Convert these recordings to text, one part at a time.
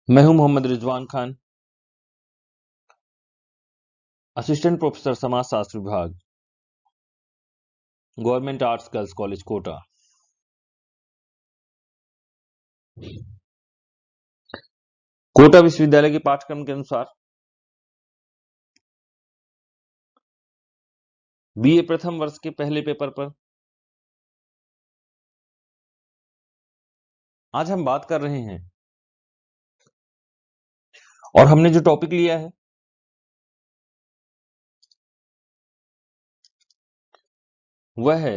मैं हूं Mohammad Rizwan Khan, assistant professor समाज शास्त्र विभाग, government arts girls college Kota. Kota विश्वविद्यालय के पाठ्यक्रम के अनुसार बीए प्रथम वर्ष के पहले पेपर पर आज हम बात कर रहे हैं और हमने जो टॉपिक लिया है वह है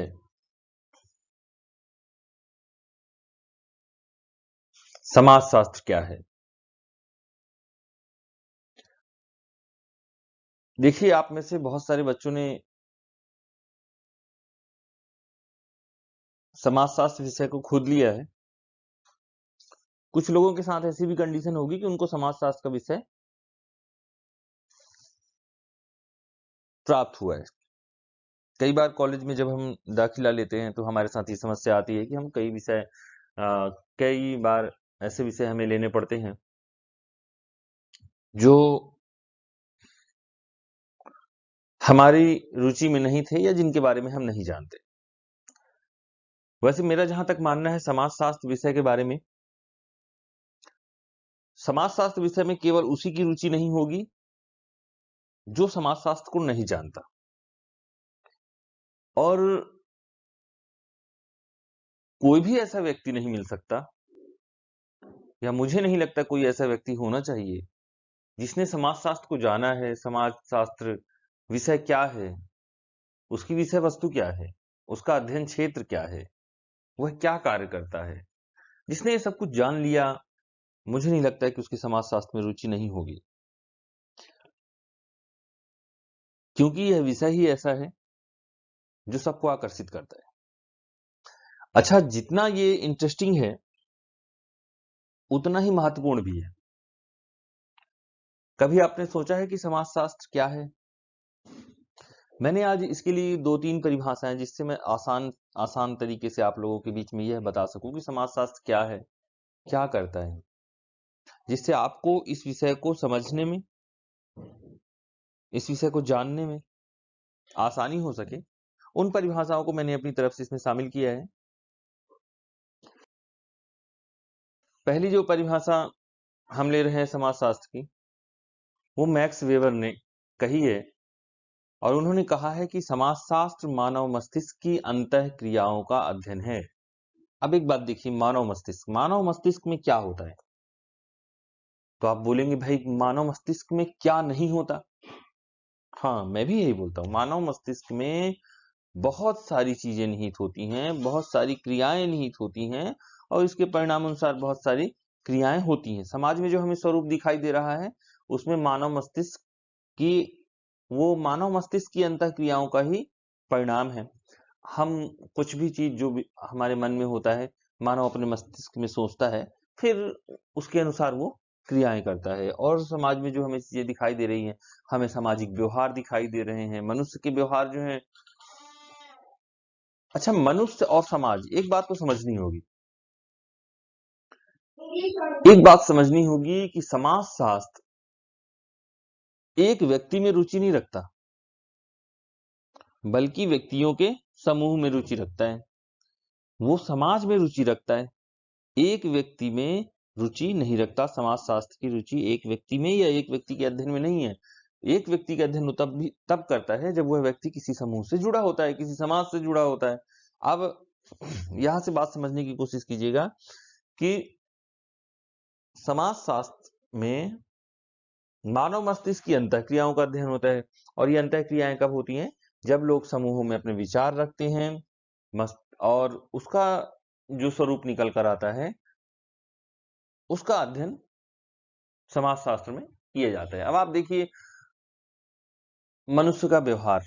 समाजशास्त्र क्या है। देखिए, आप में से बहुत सारे बच्चों ने समाजशास्त्र विषय को खुद लिया है। कुछ लोगों के साथ ऐसी भी कंडीशन होगी कि उनको समाजशास्त्र का विषय प्राप्त हुआ है। कई बार कॉलेज में जब हम दाखिला लेते हैं तो हमारे साथ ये समस्या आती है कि हम कई बार ऐसे विषय हमें लेने पड़ते हैं जो हमारी रुचि में नहीं थे या जिनके बारे में हम नहीं जानते। वैसे मेरा जहां तक मानना है समाजशास्त्र विषय के बारे में, समाजशास्त्र विषय में केवल उसी की रुचि नहीं होगी जो समाजशास्त्र को नहीं जानता। और कोई भी ऐसा व्यक्ति नहीं मिल सकता, या मुझे नहीं लगता कोई ऐसा व्यक्ति होना चाहिए जिसने समाजशास्त्र को जाना है, समाजशास्त्र विषय क्या है, उसकी विषय वस्तु क्या है, उसका अध्ययन क्षेत्र क्या है, वह क्या कार्य करता है। जिसने ये सब कुछ जान लिया, मुझे नहीं लगता है कि उसकी समाजशास्त्र में रुचि नहीं होगी, क्योंकि यह विषय ही ऐसा है जो सबको आकर्षित करता है। अच्छा, जितना ये इंटरेस्टिंग है उतना ही महत्वपूर्ण भी है। कभी आपने सोचा है कि समाजशास्त्र क्या है? मैंने आज इसके लिए 2-3 परिभाषाएं, जिससे मैं आसान आसान तरीके से आप लोगों के बीच में यह बता सकूं कि समाजशास्त्र क्या है, क्या करता है, जिससे आपको इस विषय को समझने में, इस विषय को जानने में आसानी हो सके। उन परिभाषाओं को मैंने अपनी तरफ से इसमें शामिल किया है। पहली जो परिभाषा हम ले रहे हैं समाजशास्त्र की, वो मैक्स वेबर ने कही है, और उन्होंने कहा है कि समाजशास्त्र मानव मस्तिष्क की अंतः क्रियाओं का अध्ययन है। अब एक बात देखिए, मानव मस्तिष्क में क्या होता है? तो आप बोलेंगे भाई मानव मस्तिष्क में क्या नहीं होता? हाँ, मैं भी यही बोलता हूँ। मानव मस्तिष्क में बहुत सारी चीजें निहित होती हैं, बहुत सारी क्रियाएं निहित होती हैं, और इसके परिणाम अनुसार बहुत सारी क्रियाएं होती हैं। समाज में जो हमें स्वरूप दिखाई दे रहा है, उसमें की मानव मस्तिष्क की अंतः क्रियाओं का ही परिणाम है। हम कुछ भी चीज जो भी हमारे मन में होता है, मानव अपने मस्तिष्क में सोचता है, फिर उसके अनुसार वो क्रियाएं करता है। और समाज में जो हमें चीजें दिखाई दे रही हैं, हमें सामाजिक व्यवहार दिखाई दे रहे हैं, मनुष्य के व्यवहार जो है। अच्छा, मनुष्य और समाज, एक बात समझनी होगी कि समाज शास्त्र एक व्यक्ति में रुचि नहीं रखता, बल्कि व्यक्तियों के समूह में रुचि रखता है। वो समाज में रुचि रखता है, एक व्यक्ति में रुचि नहीं रखता। समाज शास्त्र की रुचि एक व्यक्ति में या एक व्यक्ति के अध्ययन में नहीं है। एक व्यक्ति का अध्ययन तब करता है जब वह व्यक्ति किसी समूह से जुड़ा होता है, किसी समाज से जुड़ा होता है। अब यहां से बात समझने की कोशिश कीजिएगा कि समाज शास्त्र में मानव मस्तिष्क की अंतःक्रियाओं का अध्ययन होता है। और ये अंतःक्रियाएं कब होती हैं? जब लोग समूहों में अपने विचार रखते हैं, और उसका जो स्वरूप निकल कर आता है, उसका अध्ययन समाजशास्त्र में किया जाता है। अब आप देखिए, मनुष्य का व्यवहार,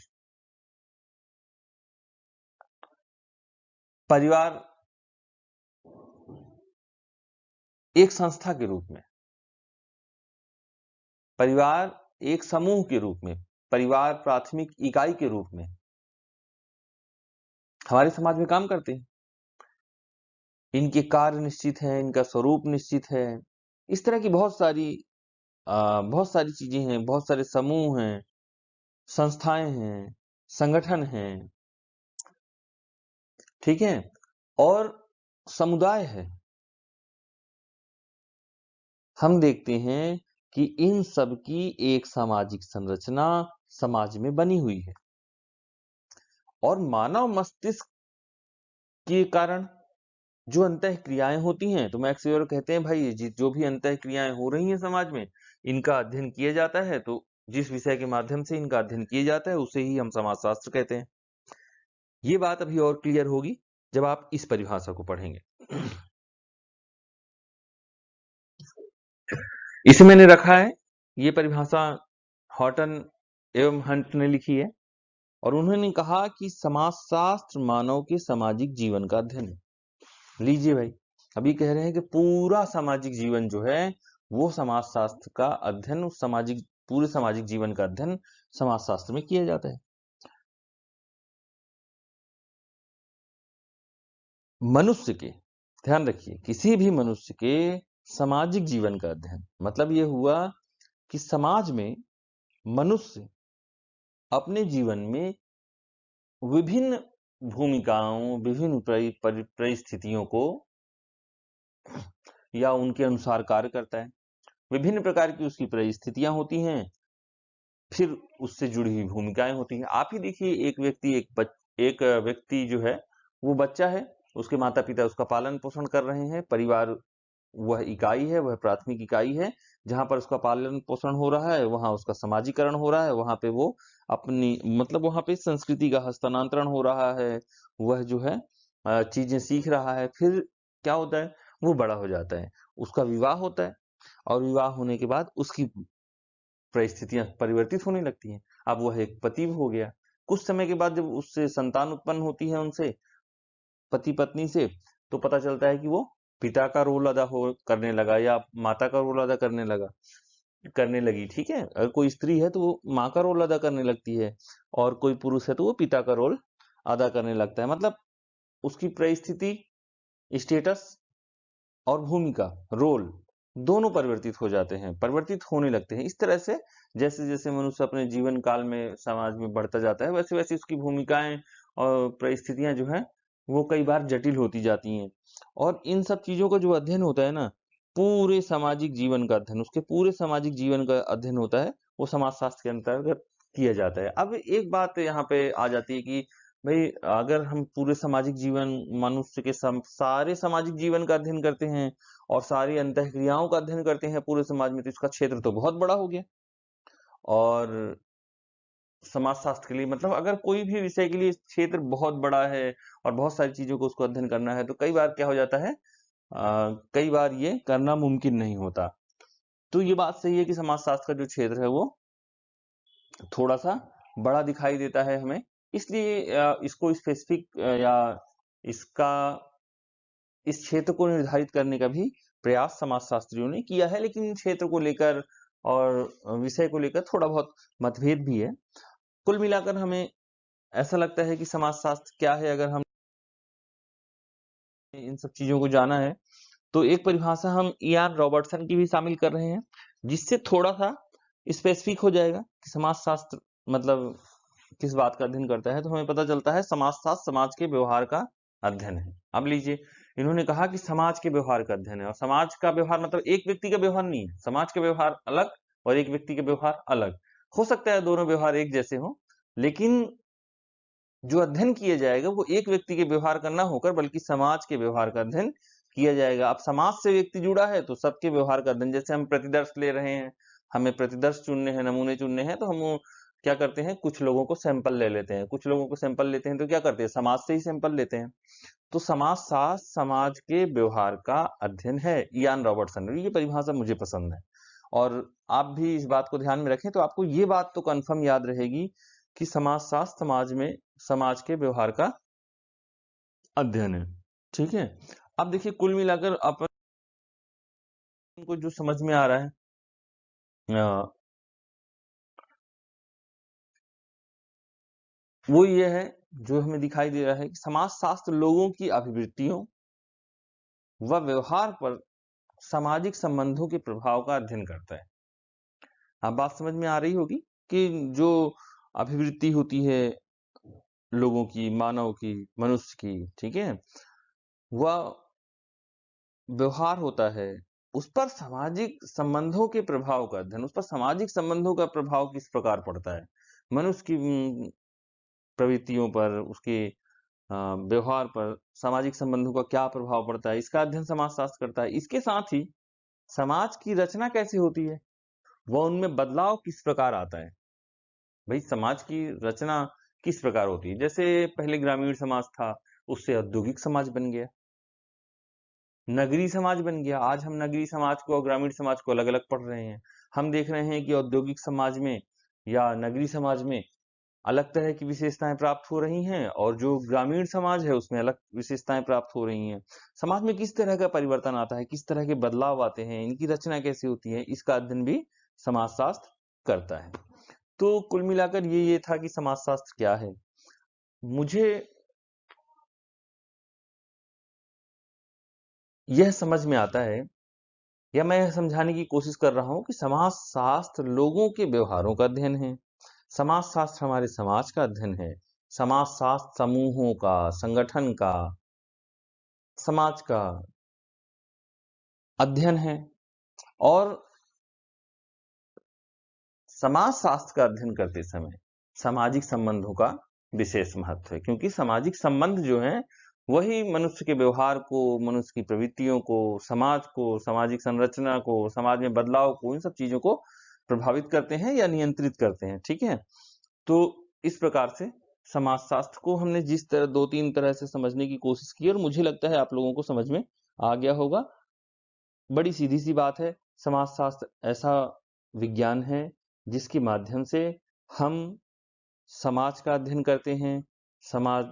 परिवार एक संस्था के रूप में, परिवार एक समूह के रूप में, परिवार प्राथमिक इकाई के रूप में हमारे समाज में काम करते हैं। इनके कार्य निश्चित है, इनका स्वरूप निश्चित है, इस तरह की बहुत सारी चीजें हैं, बहुत सारे समूह हैं, संस्थाएं हैं, संगठन हैं, ठीक है, और समुदाय है। हम देखते हैं कि इन सब की एक सामाजिक संरचना समाज में बनी हुई है, और मानव मस्तिष्क के कारण जो अंतः क्रियाएं होती हैं, तो मैक्स वेबर कहते हैं भाई जो भी अंतः क्रियाएं हो रही हैं समाज में, इनका अध्ययन किया जाता है, तो जिस विषय के माध्यम से इनका अध्ययन किया जाता है उसे ही हम समाजशास्त्र कहते हैं। ये बात अभी और क्लियर होगी जब आप इस परिभाषा को पढ़ेंगे। इसे मैंने रखा है, ये परिभाषा हॉटन एवं हंट ने लिखी है, और उन्होंने कहा कि समाजशास्त्र मानव के सामाजिक जीवन का अध्ययन है। लीजिए भाई, अभी कह रहे हैं कि पूरा सामाजिक जीवन जो है वो समाजशास्त्र का अध्ययन, उस पूरे सामाजिक जीवन का अध्ययन समाजशास्त्र में किया जाता है। मनुष्य के, ध्यान रखिए, किसी भी मनुष्य के सामाजिक जीवन का अध्ययन मतलब ये हुआ कि समाज में मनुष्य अपने जीवन में विभिन्न भूमिकाओं, विभिन्न परिस्थितियों को या उनके अनुसार कार्य करता है। विभिन्न प्रकार की उसकी परिस्थितियां होती हैं, फिर उससे जुड़ी हुई भूमिकाएं होती हैं। आप ही देखिए, एक व्यक्ति जो है वो बच्चा है, उसके माता पिता उसका पालन पोषण कर रहे हैं, परिवार वह इकाई है, वह प्राथमिक इकाई है जहां पर उसका पालन पोषण हो रहा है, वहां उसका समाजीकरण हो रहा है, वहां पे वो अपनी मतलब वहां पे संस्कृति का हस्तांतरण हो रहा है, वह जो है चीजें सीख रहा है। फिर क्या होता है, वो बड़ा हो जाता है, उसका विवाह होता है, और विवाह होने के बाद उसकी परिस्थितियां परिवर्तित होने लगती हैं। अब वह एक पति हो गया। कुछ समय के बाद जब उससे संतान उत्पन्न होती है, उनसे पति पत्नी से, तो पता चलता है कि वो पिता का रोल अदा हो करने लगा या माता का रोल अदा करने लगी। ठीक है, अगर कोई स्त्री है तो वो माँ का रोल अदा करने लगती है, और कोई पुरुष है तो वो पिता का रोल अदा करने लगता है। मतलब उसकी परिस्थिति, स्टेटस और भूमिका, रोल, दोनों परिवर्तित हो जाते हैं, परिवर्तित होने लगते हैं। इस तरह से जैसे जैसे मनुष्य अपने जीवन काल में समाज में बढ़ता जाता है, वैसे वैसे उसकी भूमिकाएं और परिस्थितियां जो है वो कई बार जटिल होती जाती हैं। और इन सब चीजों का जो अध्ययन होता है ना, पूरे सामाजिक जीवन का अध्ययन, उसके पूरे सामाजिक जीवन का अध्ययन होता है, वो समाजशास्त्र के अंतर्गत किया जाता है। अब एक बात यहाँ पे आ जाती है कि भाई, अगर हम पूरे सामाजिक जीवन, मनुष्य के सारे सामाजिक जीवन का अध्ययन करते हैं और सारी अंतःक्रियाओं का अध्ययन करते हैं पूरे समाज में, तो इसका क्षेत्र तो बहुत बड़ा हो गया। और समाजशास्त्र के लिए मतलब अगर कोई भी विषय के लिए क्षेत्र बहुत बड़ा है और बहुत सारी चीजों को उसको अध्ययन करना है, तो कई बार क्या हो जाता है, कई बार ये करना मुमकिन नहीं होता। तो ये बात सही है कि समाजशास्त्र का जो क्षेत्र है वो थोड़ा सा बड़ा दिखाई देता है हमें, इसलिए इसको स्पेसिफिक या इसका इस क्षेत्र को निर्धारित करने का भी प्रयास समाजशास्त्रियों ने किया है। लेकिन इन क्षेत्र को लेकर और विषय को लेकर थोड़ा बहुत मतभेद भी है। कुल मिलाकर हमें ऐसा लगता है कि समाजशास्त्र क्या है, अगर हम इन सब चीजों को जाना है, तो एक परिभाषा हम इयान रॉबर्टसन की भी शामिल कर रहे हैं, जिससे थोड़ा सा स्पेसिफिक हो जाएगा कि समाजशास्त्र मतलब किस बात का अध्ययन करता है। तो हमें पता चलता है समाजशास्त्र समाज के व्यवहार का अध्ययन है। अब लीजिए, इन्होंने कहा कि समाज के व्यवहार का अध्ययन है, और समाज का व्यवहार मतलब एक व्यक्ति का व्यवहार नहीं है, समाज के व्यवहार अलग और एक व्यक्ति के व्यवहार अलग। हो सकता है दोनों व्यवहार एक जैसे हो, लेकिन जो अध्ययन किया जाएगा वो एक व्यक्ति के व्यवहार का ना होकर बल्कि समाज के व्यवहार का अध्ययन किया जाएगा। अब समाज से व्यक्ति जुड़ा है तो सबके व्यवहार का अध्ययन, जैसे हम प्रतिदर्श ले रहे हैं, हमें प्रतिदर्श चुनने हैं, नमूने चुनने हैं, तो हम क्या करते हैं, कुछ लोगों को सैंपल ले लेते हैं। कुछ लोगों को सैंपल लेते हैं तो क्या करते हैं, समाज से ही सैंपल लेते हैं। तो समाज शास्त्र समाज के व्यवहार का अध्ययन है, इयान रॉबर्टसन। ये परिभाषा मुझे पसंद है, और आप भी इस बात को ध्यान में रखें तो आपको ये बात तो कंफर्म याद रहेगी कि समाजशास्त्र समाज में समाज के व्यवहार का अध्ययन है। ठीक है, अब देखिए, कुल मिलाकर अपन को जो समझ में आ रहा है, वो ये है, जो हमें दिखाई दे रहा है कि समाजशास्त्र लोगों की अभिवृत्तियों व व्यवहार पर सामाजिक संबंधों के प्रभाव का अध्ययन करता है। अब बात समझ में आ रही होगी कि जो अभिवृत्ति होती है लोगों की, मानव की, मनुष्य की, ठीक है? वह व्यवहार होता है, उस पर सामाजिक संबंधों के प्रभाव का अध्ययन, उस पर सामाजिक संबंधों का प्रभाव किस प्रकार पड़ता है? मनुष्य की प्रवृत्तियों पर, उसके व्यवहार पर सामाजिक संबंधों का क्या प्रभाव पड़ता है, इसका अध्ययन समाजशास्त्र करता है। इसके साथ ही समाज की रचना कैसे होती है, वह उनमें बदलाव किस प्रकार आता है। भाई समाज की रचना किस प्रकार होती है? जैसे पहले ग्रामीण समाज था, उससे औद्योगिक समाज बन गया, नगरीय समाज बन गया। आज हम नगरीय समाज को और ग्रामीण समाज को अलग-अलग पढ़ रहे हैं। हम देख रहे हैं कि औद्योगिक समाज में या नगरीय समाज में अलग तरह की विशेषताएं प्राप्त हो रही हैं और जो ग्रामीण समाज है उसमें अलग विशेषताएं प्राप्त हो रही हैं। समाज में किस तरह का परिवर्तन आता है, किस तरह के बदलाव आते हैं, इनकी रचना कैसी होती है, इसका अध्ययन भी समाजशास्त्र करता है। तो कुल मिलाकर ये था कि समाजशास्त्र क्या है। मुझे यह समझ में आता है या मैं यह समझाने की कोशिश कर रहा हूं कि समाजशास्त्र लोगों के व्यवहारों का अध्ययन है। समाजशास्त्र हमारे समाज का अध्ययन है। समाजशास्त्र समूहों का, संगठन का, समाज का अध्ययन है और समाजशास्त्र का अध्ययन करते समय सामाजिक संबंधों का विशेष महत्व है, क्योंकि सामाजिक संबंध जो हैं वही मनुष्य के व्यवहार को, मनुष्य की प्रवृत्तियों को, समाज को, सामाजिक संरचना को, समाज में बदलाव को, इन सब चीजों को प्रभावित करते हैं या नियंत्रित करते हैं। ठीक है, तो इस प्रकार से समाजशास्त्र को हमने जिस तरह 2-3 तरह से समझने की कोशिश की और मुझे लगता है आप लोगों को समझ में आ गया होगा। बड़ी सीधी सी बात है, समाजशास्त्र ऐसा विज्ञान है जिसके माध्यम से हम समाज का अध्ययन करते हैं, समाज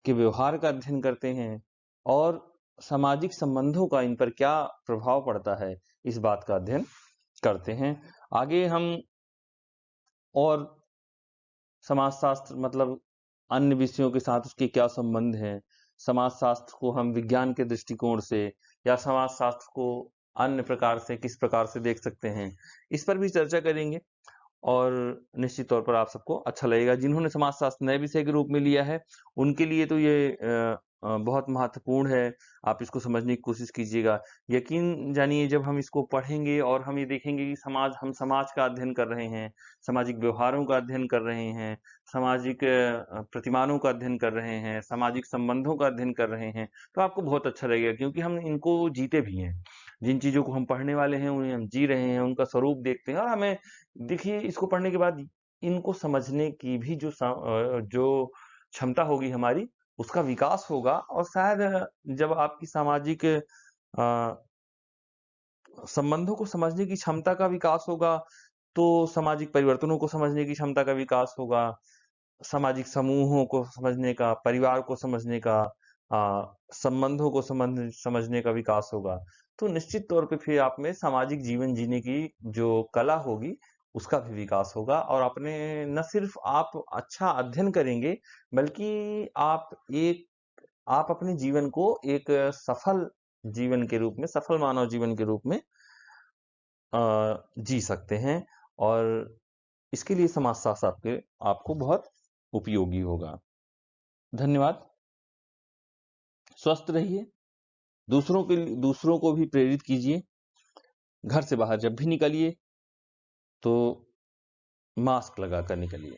के व्यवहार का अध्ययन करते हैं और सामाजिक संबंधों का इन पर क्या प्रभाव पड़ता है, इस बात का अध्ययन करते हैं। आगे हम और समाजशास्त्र मतलब अन्य विषयों के साथ उसके क्या संबंध हैं, समाजशास्त्र को हम विज्ञान के दृष्टिकोण से या समाजशास्त्र को अन्य प्रकार से किस प्रकार से देख सकते हैं, इस पर भी चर्चा करेंगे और निश्चित तौर पर आप सबको अच्छा लगेगा। जिन्होंने समाजशास्त्र नए विषय के रूप में लिया है, उनके लिए तो ये बहुत महत्वपूर्ण है। आप इसको समझने की कोशिश कीजिएगा। यकीन जानिए जब हम इसको पढ़ेंगे और हम ये देखेंगे कि हम समाज का अध्ययन कर रहे हैं, सामाजिक व्यवहारों का अध्ययन कर रहे हैं, सामाजिक प्रतिमानों का अध्ययन कर रहे हैं, सामाजिक संबंधों का अध्ययन कर रहे हैं, तो आपको बहुत अच्छा लगेगा क्योंकि हम इनको जीते भी हैं। जिन चीज़ों को हम पढ़ने वाले हैं, उन्हें हम जी रहे हैं, उनका स्वरूप देखते हैं और हमें देखिए इसको पढ़ने के बाद इनको समझने की भी जो क्षमता होगी हमारी, उसका विकास होगा और शायद जब आपकी सामाजिक संबंधों को समझने की क्षमता का विकास होगा, तो सामाजिक परिवर्तनों को समझने की क्षमता का विकास होगा, सामाजिक समूहों को समझने का, परिवार को समझने का, संबंधों को समझने का विकास होगा। तो निश्चित तौर पे फिर आप में सामाजिक जीवन जीने की जो कला होगी, उसका भी विकास होगा और अपने न सिर्फ आप अच्छा अध्ययन करेंगे, बल्कि आप अपने जीवन को एक सफल जीवन के रूप में, सफल मानव जीवन के रूप में जी सकते हैं और इसके लिए समाजशास्त्र आपको बहुत उपयोगी होगा। धन्यवाद। स्वस्थ रहिए, दूसरों को भी प्रेरित कीजिए। घर से बाहर जब भी निकलिए तो मास्क लगाकर निकलिए।